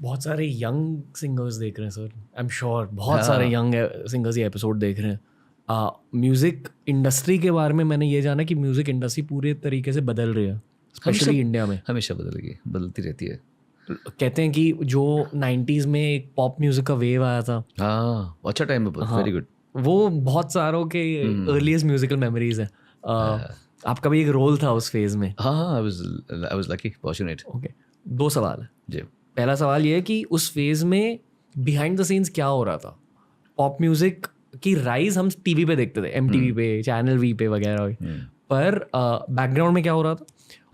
बहुत सारे young singers देख रहे हैं सर, आई एम श्योर बहुत हाँ। सारे यंग सिंगर्स ये एपिसोड देख रहे हैं। म्यूज़िक इंडस्ट्री के बारे में मैंने ये जाना कि म्यूज़िक इंडस्ट्री पूरे तरीके से बदल रही है, स्पेशली इंडिया में। हमेशा बदलती रहती है। कहते हैं कि जो 90s में एक पॉप म्यूज़िक का वेव आया था, हाँ, अच्छा टाइम है, वेरी गुड। वो बहुत सारों के अर्लीस्ट म्यूजिकल मेमोरीज हैं। आपका भी एक रोल था उस फेज में। हाँ, I was lucky, fortunate. Okay, 2 सवाल है जी। पहला सवाल ये है कि उस फेज में बिहाइंड द सीन्स क्या हो रहा था? पॉप म्यूजिक की राइज हम टीवी पे देखते थे, MTV पे, चैनल वी पे वगैरह, पर बैकग्राउंड में क्या हो रहा था?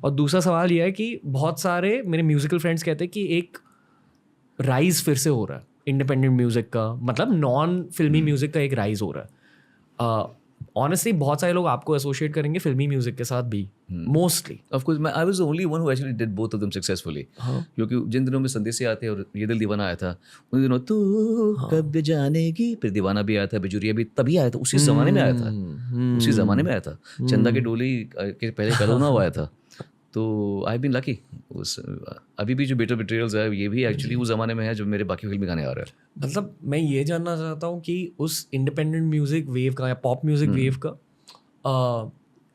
और दूसरा सवाल ये है कि बहुत सारे मेरे म्यूजिकल फ्रेंड्स कहते हैं कि एक राइज फिर से हो रहा है इंडिपेंडेंट म्यूजिक का, मतलब नॉन फिल्मी म्यूजिक का एक राइज हो रहा है। ऑनेस्टली बहुत सारे लोग आपको एसोसिएट करेंगे फिल्मी म्यूजिक के साथ भी, mostly. Of course I was the only one who actually did both of them successfully. क्योंकि जिन दिनों में संदेश आते और ये दिल दीवाना आया था, उन दिनों तू कब जानेगी, फिर दीवाना भी आया था, बिजुरिया भी तभी आया था, उसी जमाने में आया था, उसी जमाने में आया था। चंदा की डोली के पहले करोना आया था। तो आई बीन लकी। अभी भी जो बेटर बिट्रियल्स है ये भी एक्चुअली उस जमाने में है जो मेरे बाकी फिल्मी गाने आ रहे हैं। मतलब मैं ये जानना चाहता हूँ कि उस इंडिपेंडेंट म्यूजिक वेव का या पॉप म्यूजिक वेव का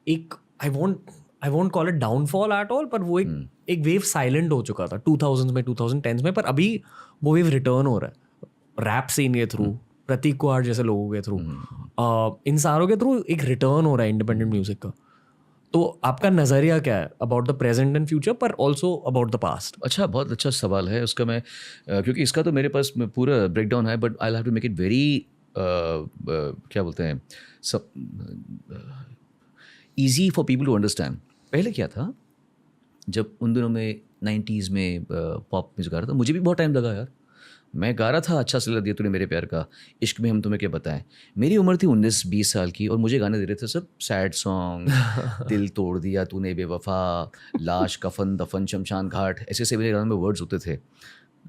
एक I won't call it downfall at all, पर वो एक वेव साइलेंट हो चुका था 2000s में, 2010s में, पर अभी वो वेव रिटर्न हो रहा है रैप सीन के थ्रू, प्रतीक कुहाड़ जैसे लोगों के थ्रू, इन सारों के थ्रू एक रिटर्न हो रहा है इंडिपेंडेंट म्यूजिक का। तो आपका नज़रिया क्या है about the present and future, पर ऑल्सो अबाउट द पास्ट? अच्छा, बहुत अच्छा सवाल है उसका। मैं क्योंकि इसका तो मेरे पास पूरा ब्रेकडाउन है, but I have to make it very क्या बोलते हैं, सब easy for people to understand. पहले क्या था, जब उन दिनों में 90s में पॉप म्यूजिक गा रहा था, मुझे भी बहुत टाइम लगा यार। मैं गा रहा था अच्छा सिला दिया तूने मेरे प्यार का, इश्क में हम तुम्हें क्या बताएं। मेरी उम्र थी 19-20 साल की और मुझे गाने दे रहे थे सब सैड सॉन्ग, दिल तोड़ दिया तूने बेवफा, लाश, कफन, दफन, शमशान घाट, ऐसे ऐसे मेरे गानों में वर्ड्स होते थे।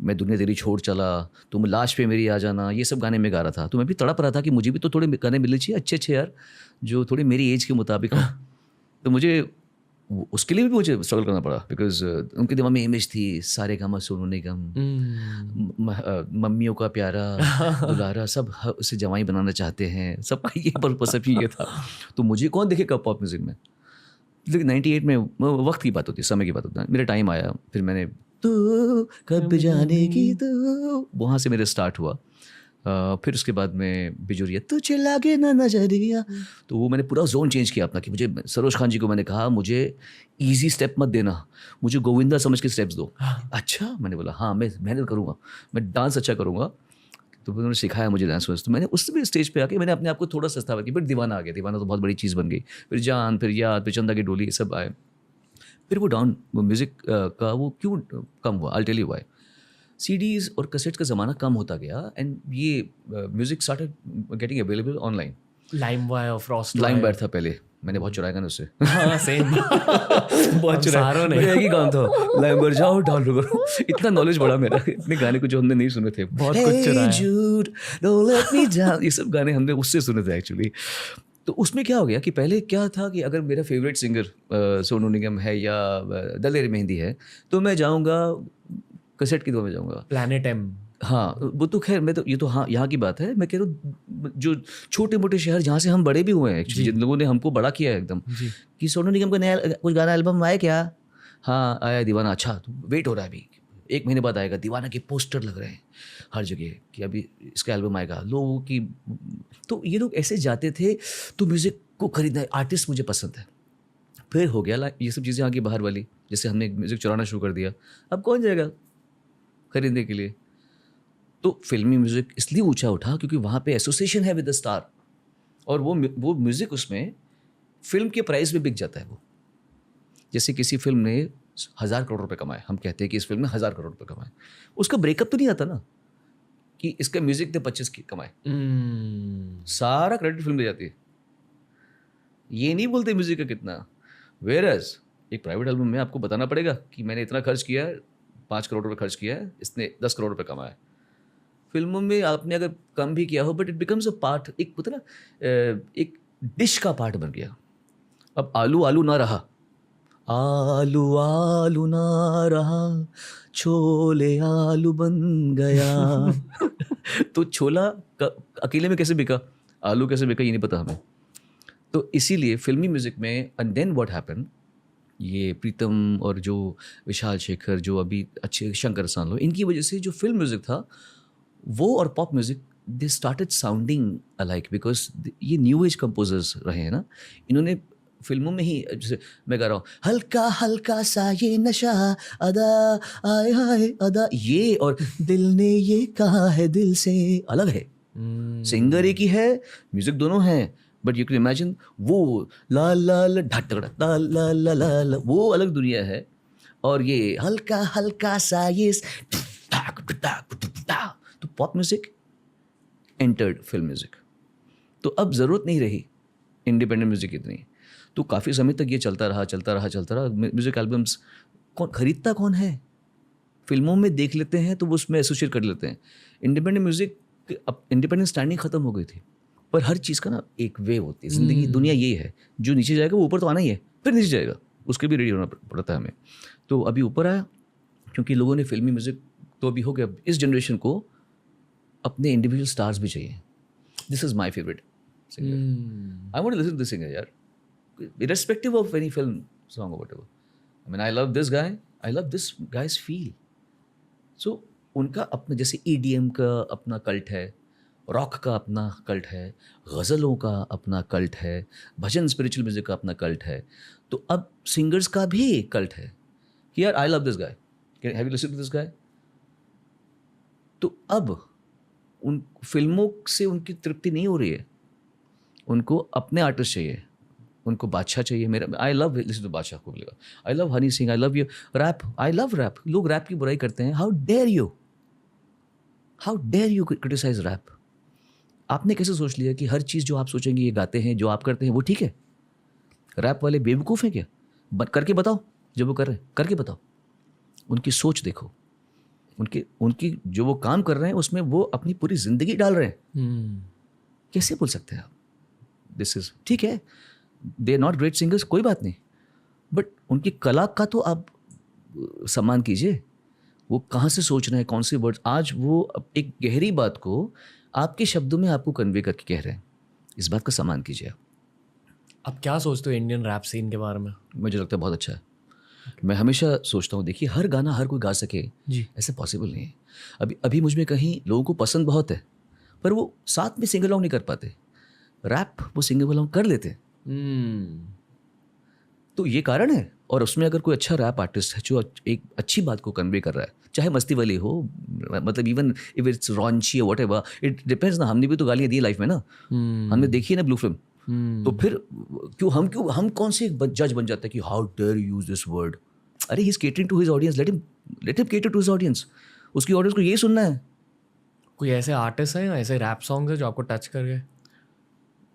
मैं दुनिया तेरी छोड़ चला, तुम लाश पे मेरी आ जाना, ये सब गाने में गा रहा था। तो मैं भी तड़प रहा था कि मुझे भी तो थोड़े गाने मिलने चाहिए अच्छे अच्छे यार, जो थोड़ी मेरी एज के मुताबिक हो। तो मुझे उसके लिए भी मुझे स्ट्रगल करना पड़ा, बिकॉज उनके दिमाग में इमेज थी सारे गामा सोनू निगम, मम्मियों का प्यारा दुलारा, सब उसे जवाई बनाना चाहते हैं, सबका ये पर्पस अभी ये था। तो मुझे कौन देखेगा पॉप म्यूजिक में? लेकिन 98 में वक्त की बात होती है, समय की बात होती है। मेरा टाइम आया, फिर मैंने तू कब जानेगी तू, वहाँ से मेरा स्टार्ट हुआ। फिर उसके बाद में बिजुरिया तुझे लागे ना नजरिया, तो वो मैंने पूरा जोन चेंज किया अपना, कि मुझे सरोज खान जी को मैंने कहा मुझे इजी स्टेप मत देना, मुझे गोविंदा समझ के स्टेप्स दो। अच्छा, मैंने बोला हाँ मैं मेहनत करूँगा, मैं डांस अच्छा करूँगा। तो उन्होंने सिखाया मुझे डांस वांस। तो मैंने उस भी स्टेज पे आके मैंने अपने आप को थोड़ा सस्ता किया, फिर दीवाना आ गया। दीवाना तो बहुत बड़ी चीज़ बन गई, फिर जान, फिर याद, फिर चंदा की डोली, सब आए। फिर वो डाउन म्यूज़िक का वो क्यों कम हुआ, I tell you why. CDs और कैसेट्स का ज़माना कम होता गया एंड ये music started getting available online. LimeWire, frost LimeWire था पहले, मैंने बहुत चुराया गाने उससे। हाँ सेम बहुत चुराया, मेरा एक ही गाना था, लाइमवायर जाओ डाउनलोड करो। इतना नॉलेज बढ़ा मेरा, इतने गाने को जो हमने नहीं सुने थे, बहुत कुछ चुराया। Hey Jude, don't let me down, ये सब गाने हमने उससे सुने थे एक्चुअली। तो उसमें क्या हो गया कि पहले क्या था कि अगर मेरा फेवरेट सिंगर सोनू निगम है या दलेर मेहंदी है, तो मैं जाऊँगा कैसेट की दुआ में जाऊँगा, प्लैनेट एम। हाँ वो तो खैर, मैं तो ये तो हाँ यहाँ की बात है। मैं कह रहा हूँ जो छोटे मोटे शहर जहाँ से हम बड़े भी हुए हैं एक्चुअली, जिन लोगों ने हमको बड़ा किया है एकदम, कि सोनू निगम का नया कुछ गाना एल्बम आया क्या? हाँ आया दीवाना। अच्छा, तो वेट हो रहा है, अभी 1 महीने बाद आएगा। दीवाना के पोस्टर लग रहे हैं हर जगह कि अभी इसका एल्बम आएगा, लोगों की। तो ये लोग ऐसे जाते थे, तो म्यूज़िक को खरीदना, आर्टिस्ट मुझे पसंद है। फिर हो गया ये सब चीज़ें आगे बाहर वाली, जैसे हमने म्यूज़िक चुराना शुरू कर दिया, अब कौन जाएगा खरीदने के लिए? तो फिल्मी म्यूज़िक इसलिए ऊंचा उठा क्योंकि वहाँ पे एसोसिएशन है विद द स्टार, और वो म्यूज़िक उसमें फिल्म के प्राइस में बिक जाता है। वो जैसे किसी फिल्म ने 1000 करोड़ रुपए कमाए, हम कहते हैं कि इस फिल्म ने 1000 करोड़ रुपए कमाए, उसका ब्रेकअप तो नहीं आता ना कि इसका म्यूज़िक ने 25 कमाए। सारा क्रेडिट फिल्म दे जाती है, ये नहीं बोलते म्यूज़िक का कितना। वेयरएज एक प्राइवेट एल्बम में आपको बताना पड़ेगा कि मैंने इतना खर्च किया है, 5 करोड़ रुपए खर्च किया है, इसने 10 करोड़ रुपए कमाया। फिल्मों में आपने अगर कम भी किया हो, but it becomes a part, एक पता ना एक डिश का पार्ट बन गया। अब आलू आलू ना रहा, आलू आलू ना रहा, छोले आलू बन गया। तो छोला अकेले में कैसे बिका, आलू कैसे बिका, ये नहीं पता हमें। तो इसीलिए फिल्मी म्यूजिक में एंड देन व्हाट हैपन, ये प्रीतम और जो विशाल शेखर, जो अभी अच्छे शंकर सान लो, इनकी वजह से जो फिल्म म्यूजिक था वो और pop music they started sounding alike, because ये न्यू एज कंपोजर्स रहे हैं ना। इन्होंने फिल्मों में ही, जैसे मैं गा रहा हूँ हल्का हल्का सा ये नशा अदा आए हाय अदा, ये और दिल ने ये कहा है दिल से अलग है। सिंगर एक ही है, म्यूजिक दोनों हैं, बट यू कैन इमेजिन वो ला ला ला ढक ला ला ला ला ला, वो अलग दुनिया है। और ये हल्का हल्का सा ये तो pop music entered film music. तो अब ज़रूरत नहीं रही इंडिपेंडेंट म्यूजिक इतनी, तो काफ़ी समय तक ये चलता रहा। म्यूजिक एल्बम्स कौन खरीदता, कौन है? फिल्मों में देख लेते हैं तो वो उसमें एसोसिएट कर लेते हैं। इंडिपेंडेंट म्यूजिक, अब इंडिपेंडेंट स्टैंडिंग ख़त्म हो गई थी। पर हर चीज़ का ना एक वे होती है, ज़िंदगी दुनिया ये है, जो नीचे जाएगा वो ऊपर तो आना ही है, फिर नीचे जाएगा, उसके भी रेडी होना पड़ता है हमें। तो अभी ऊपर आया क्योंकि लोगों ने फिल्मी म्यूजिक तो अभी हो गया। इस जनरेशन को अपने इंडिविजुअल स्टार्स भी चाहिए। This is my favourite singer, I want to listen to this singer यार, irrespective of any film song or whatever. I mean, I love this guy, I love this guy's feel. So उनका अपना, जैसे EDM का अपना cult है, rock का अपना cult है, गज़लों का अपना कल्ट है, भजन स्पिरिचुअल म्यूजिक का अपना कल्ट है, तो अब सिंगर्स का भी एक कल्ट है कि यार I love this guy, have you listen to this guy. तो अब उन फिल्मों से उनकी तृप्ति नहीं हो रही है, उनको अपने आर्टिस्ट चाहिए, उनको बादशाह चाहिए। मेरा I love listen to Badshah को बोलेगा, I love Honey Singh, I love you rap, I love rap. लोग रैप की बुराई करते हैं, how dare you criticise rap. आपने कैसे सोच लिया कि हर चीज़ जो आप सोचेंगे ये गाते हैं, जो आप करते हैं वो ठीक है? रैप वाले बेवकूफ़ हैं क्या? करके बताओ, जब वो कर रहे हैं करके बताओ, उनकी सोच देखो, उनकी जो वो काम कर रहे हैं उसमें वो अपनी पूरी ज़िंदगी डाल रहे हैं। कैसे बोल सकते हैं आप दिस इज़ ठीक है, they are not great singers, कोई बात नहीं, बट उनकी कला का तो आप सम्मान कीजिए। वो कहाँ से सोच रहे हैं, कौन से वर्ड्स, आज वो एक गहरी बात को आपके शब्दों में आपको कन्वे करके कह रहे हैं, इस बात का सम्मान कीजिए। आप क्या सोचते हो इंडियन रैप सीन के बारे में? मुझे लगता है बहुत अच्छा है। मैं हमेशा सोचता हूँ, देखिए हर गाना हर कोई गा सके जी, ऐसे पॉसिबल नहीं है। अभी मुझ में कहीं लोगों को पसंद बहुत है, पर वो साथ में सिंगल लॉन्ग नहीं कर पाते। रैप वो सिंगल लॉन्ग कर लेते हैं, तो ये कारण है। और उसमें अगर कोई अच्छा रैप आर्टिस्ट है जो एक अच्छी बात को कन्वे कर रहा है, चाहे मस्ती वाली हो, मतलब इवन इफ इट्स रॉन्ची और व्हाटएवर, इट डिपेंड्स ना। हमने भी तो गालियाँ दी लाइफ में ना, हमने देखी है ना ब्लू फिल्म। तो फिर हम कौन से जज बन जाते हैं कि how dare you use this word. अरे he is catering to his audience, let him cater to his audience. उसकी ऑडियंस को यही सुनना है। कोई ऐसे आर्टिस्ट हैं, ऐसे रैप सॉन्ग्स हैं जो आपको टच कर गए?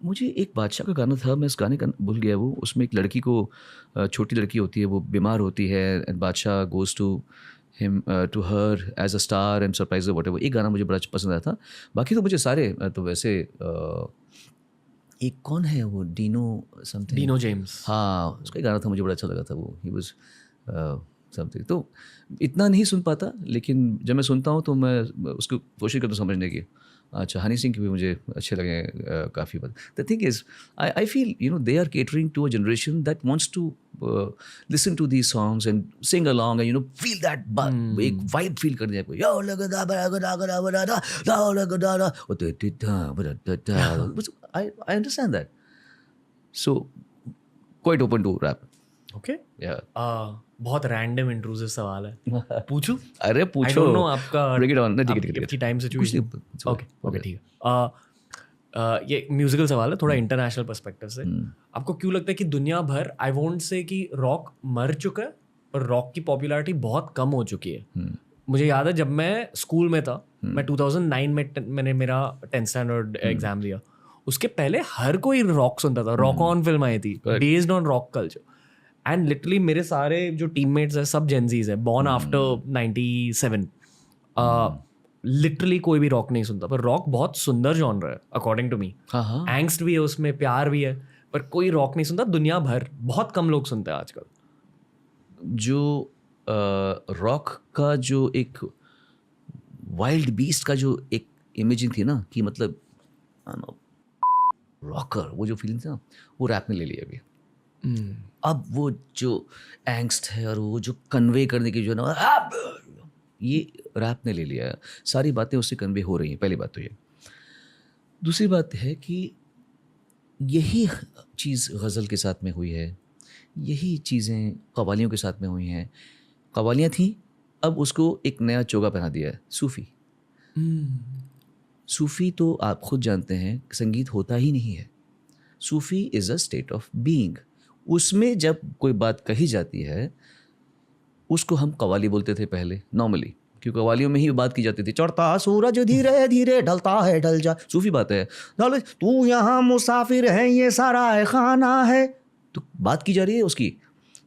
मुझे एक बादशाह का गाना था, मैं इस गाने का भूल गया। वो उसमें एक लड़की को, छोटी लड़की होती है, वो बीमार होती है, and Badshah goes to him to her as a star and surprise whatever. एक गाना मुझे बड़ा पसंद आया था। बाकी तो मुझे सारे तो वैसे एक कौन है वो, डीनो समथिंग, डीनो जेम्स, हाँ, उसका एक गाना था, मुझे बड़ा अच्छा लगा था वो, ही वाज समथिंग। तो इतना नहीं सुन पाता, लेकिन जब मैं सुनता हूँ तो मैं उसको कोशिश करता हूँ समझने की। अच्छा, हनी सिंह के भी मुझे अच्छे लगे काफ़ी बात। The thing is I feel they are catering to a generation that wants to listen to these songs and sing along and feel that, एक वाइब फील करने आपको। I understand that. So quite open to rap. Okay. Yeah. बहुत random intrusive सवाल है, पूछूं? अरे पूछो। I don't know आपका Break it on. नहीं, ठीक है। आपकी टाइम सिचुएशन। कुछ ओके ठीक है। ये म्यूजिकल सवाल है, थोड़ा इंटरनेशनल पर्सपेक्टिव से। आपको क्यों लगता है कि दुनिया भर, आई वोंट से कि रॉक मर चुका है, पर रॉक की पॉपुलैरिटी बहुत कम हो चुकी है? मुझे याद है जब मैं स्कूल में था, मैं 2009 में मैंने मेरा 10th स्टैंडर्ड एग्जाम दिया। उसके पहले हर कोई रॉक सुनता था। रॉक ऑन फिल्म आई थी based on rock culture, and literally मेरे सारे जो टीममेट्स हैं सब जेनजीज हैं, बॉर्न आफ्टर 97। लिटरली कोई भी रॉक नहीं सुनता, पर रॉक बहुत सुंदर जॉनर है अकॉर्डिंग टू मी। एंग्स्ट भी है उसमें, प्यार भी है, पर कोई रॉक नहीं सुनता दुनिया भर, बहुत कम लोग सुनते हैं आजकल। जो रॉक का जो एक वाइल्ड बीस्ट का जो एक इमेजिंग थी ना, कि मतलब रॉकर, वो जो फीलिंग थी ना, वो रैप ने ले लिया अभी। अब वो जो एंग्स्ट है और वो जो कन्वे करने की जो ना, ये रैप ने ले लिया है। सारी बातें उससे कन्वे हो रही हैं, पहली बात तो ये। दूसरी बात है कि यही चीज़ गज़ल के साथ में हुई है, यही चीज़ें कव्वालियों के साथ में हुई हैं। कव्वालियाँ थीं, अब उसको एक नया चोगा पहना दिया है, सूफ़ी। सूफ़ी तो आप खुद जानते हैं, संगीत होता ही नहीं है। Sufi is a state of being. उसमें जब कोई बात कही जाती है, उसको हम कव्वाली बोलते थे पहले नॉर्मली, क्योंकि कव्वालियों में ही बात की जाती थी। चढ़ता सूरज धीरे धीरे ढलता है ढल जा, सूफ़ी बात है। तू यहाँ मुसाफिर है, ये सारा है खाना है, तो बात की जा रही है उसकी।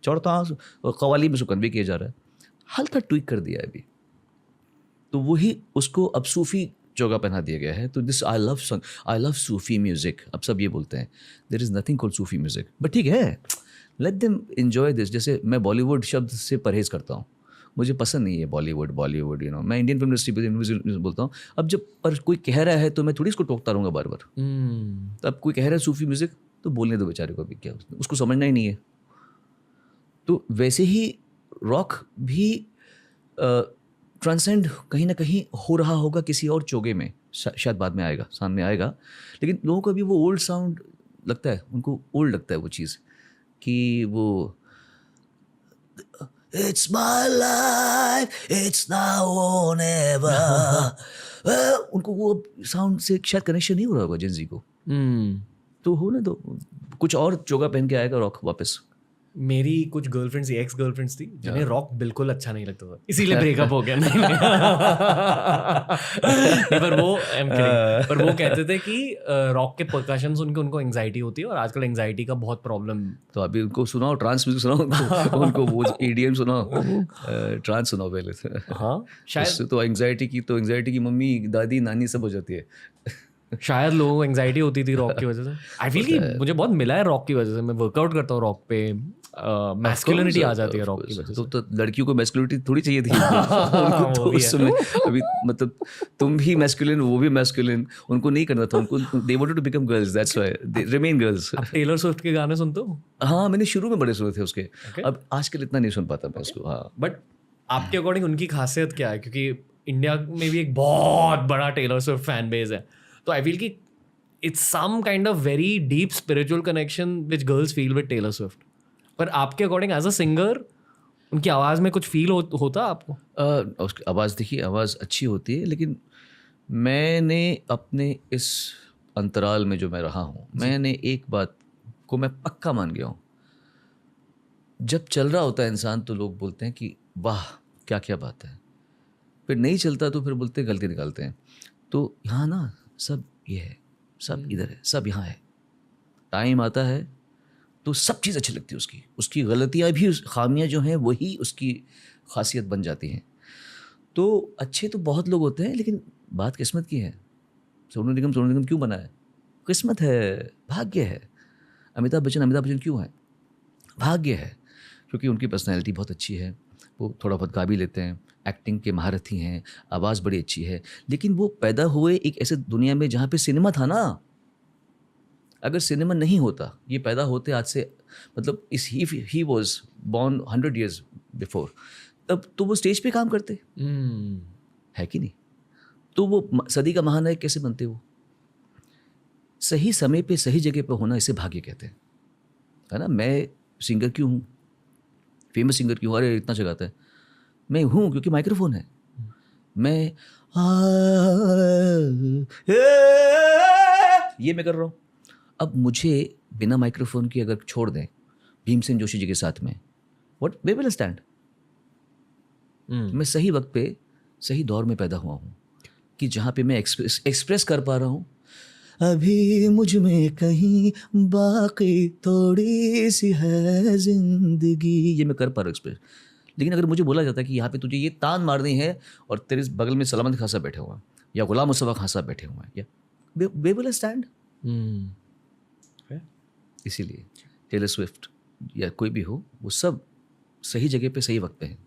चढ़ता कव्वाली में सुकन भी किया जा रहा है, हल्का ट्विक कर दिया है अभी, तो वही उसको अब सूफ़ी चोगा पहना दिया गया है। तो this I love Sufi music. अब सब ये बोलते हैं there is nothing called Sufi music, but ठीक है, लेट देम एन्जॉय दिस। जैसे मैं बॉलीवुड शब्द से परहेज़ करता हूँ, मुझे पसंद नहीं है बॉलीवुड, यू नो। मैं इंडियन फिल्म इंडस्ट्री पर बोलता हूँ। अब जब पर कोई कह रहा है तो मैं थोड़ी इसको टोकता रहूँगा बार बार। तो अब कोई कह रहा है सूफ़ी म्यूज़िक, तो बोलने दो बेचारे को, भी क्या उसको समझना ही नहीं है। तो वैसे ही रॉक भी ट्रांसेंड कहीं ना कहीं हो रहा होगा किसी और चोगे में, शायद बाद में आएगा, सामने आएगा। लेकिन लोगों को अभी वो ओल्ड साउंड लगता है, उनको ओल्ड लगता है वो चीज़, कि वो it's my life it's now और नेवर, उनको वो साउंड से शायद कनेक्शन नहीं हो रहा होगा जेंजी को। तो हो ना, तो कुछ और चोगा पहन के आएगा रॉक वापस। मेरी कुछ गर्लफ्रेंड्स थी, एक्स गर्लफ्रेंड्स थी, जिन्हें रॉक बिल्कुल अच्छा नहीं लगता था, इसीलिए ब्रेकअप हो गया। नहीं, पर वो कहते थे कि रॉक के परकशंस उनको एंजाइटी होती है, और आजकल एंजाइटी का बहुत प्रॉब्लम। तो अभी उनको सुनाओ, ट्रांस म्यूजिक सुनाओ उनको वो EDM सुनाओ, ट्रांस सुनाओ पहले से। हाँ, शायद उससे तो एंजाइटी की मम्मी दादी नानी सब हो जाती है। शायद लोगों को एंजाइटी होती थी रॉक की वजह से। आई फील कि मुझे बहुत मिला है रॉक की वजह से। मैं वर्कआउट करता हूँ रॉक पे, मैस्कुलिनिटी आ जाती है रॉक की वजह से। तो लड़कियों को मैस्कुलिनिटी थोड़ी चाहिए थी उनको तो उस समय अभी, मतलब तुम भी मैस्कुलिन, वो भी मैस्कुलिन, उनको नहीं करना था। उनको they wanted to become girls, that's why they remain girls. आप टेलर स्विफ्ट के गाने सुनते हो? हाँ, मैंने शुरू में बड़े सुने थे उसके, अब आजकल इतना नहीं सुन पाता मैं उसको। हाँ, बट आपके अकॉर्डिंग उनकी खासियत क्या है? क्योंकि इंडिया में भी एक बहुत बड़ा टेलर स्विफ्ट फैन बेस है, तो आई फील कि it's some kind of very deep spiritual connection which girls feel with Taylor Swift. पर आपके अकॉर्डिंग एज अ सिंगर उनकी आवाज़ में कुछ फील होता आपको? उसकी आवाज़, देखिए आवाज़ अच्छी होती है, लेकिन मैंने अपने इस अंतराल में जो मैं रहा हूँ, मैंने एक बात को मैं पक्का मान गया हूँ, जब चल रहा होता है इंसान तो लोग बोलते हैं कि वाह क्या क्या बात है, फिर नहीं चलता तो फिर बोलते हैं, गलती निकालते हैं। तो यहाँ ना सब ये है, सब इधर है, सब यहाँ है। टाइम आता है तो सब चीज़ अच्छी लगती है उसकी गलतियाँ भी, खामियाँ जो हैं वही उसकी खासियत बन जाती हैं। तो अच्छे तो बहुत लोग होते हैं, लेकिन बात किस्मत की है। सोनू निगम क्यों बना है? किस्मत है, भाग्य है। अमिताभ बच्चन क्यों है? भाग्य है, क्योंकि उनकी पर्सनैलिटी बहुत अच्छी है, वो थोड़ा बहुत गा भी लेते हैं, एक्टिंग के महारथी हैं, आवाज़ बड़ी अच्छी है। लेकिन वो पैदा हुए एक ऐसे दुनिया में जहाँ पे सिनेमा था ना। अगर सिनेमा नहीं होता, ये पैदा होते आज से, मतलब he was born 100 years before, तब तो वो स्टेज पे काम करते, है कि नहीं? तो वो सदी का महानायक कैसे बनते? वो सही समय पे सही जगह पे होना, इसे भाग्य कहते हैं, है ना। मैं सिंगर क्यों हूँ, फेमस सिंगर क्यों? अरे इतना जगाता है, मैं हूँ क्योंकि माइक्रोफोन है। मैं ये मैं कर रहा हूँ। अब मुझे बिना माइक्रोफोन के अगर छोड़ दें भीमसेन जोशी जी के साथ में, व्हाट वे विल स्टैंड? मैं सही वक्त पे सही दौर में पैदा हुआ हूँ, कि जहाँ पे मैं एक्सप्रेस कर पा रहा हूँ, अभी मुझ में कहीं बाकी थोड़ी सी है जिंदगी, ये मैं कर पा रहा हूँ एक्सप्रेस। लेकिन अगर मुझे बोला जाता है कि यहाँ पे तुझे ये तान मारनी है, और तेरे बगल में सलामत खासा बैठे हुए हैं, या गुलाम मुस्तफा खान साहब बैठे हुए हैं, या वे विल स्टैंड। इसीलिए टेलर स्विफ्ट या कोई भी हो, वो सब सही जगह पे सही वक्त पे हैं।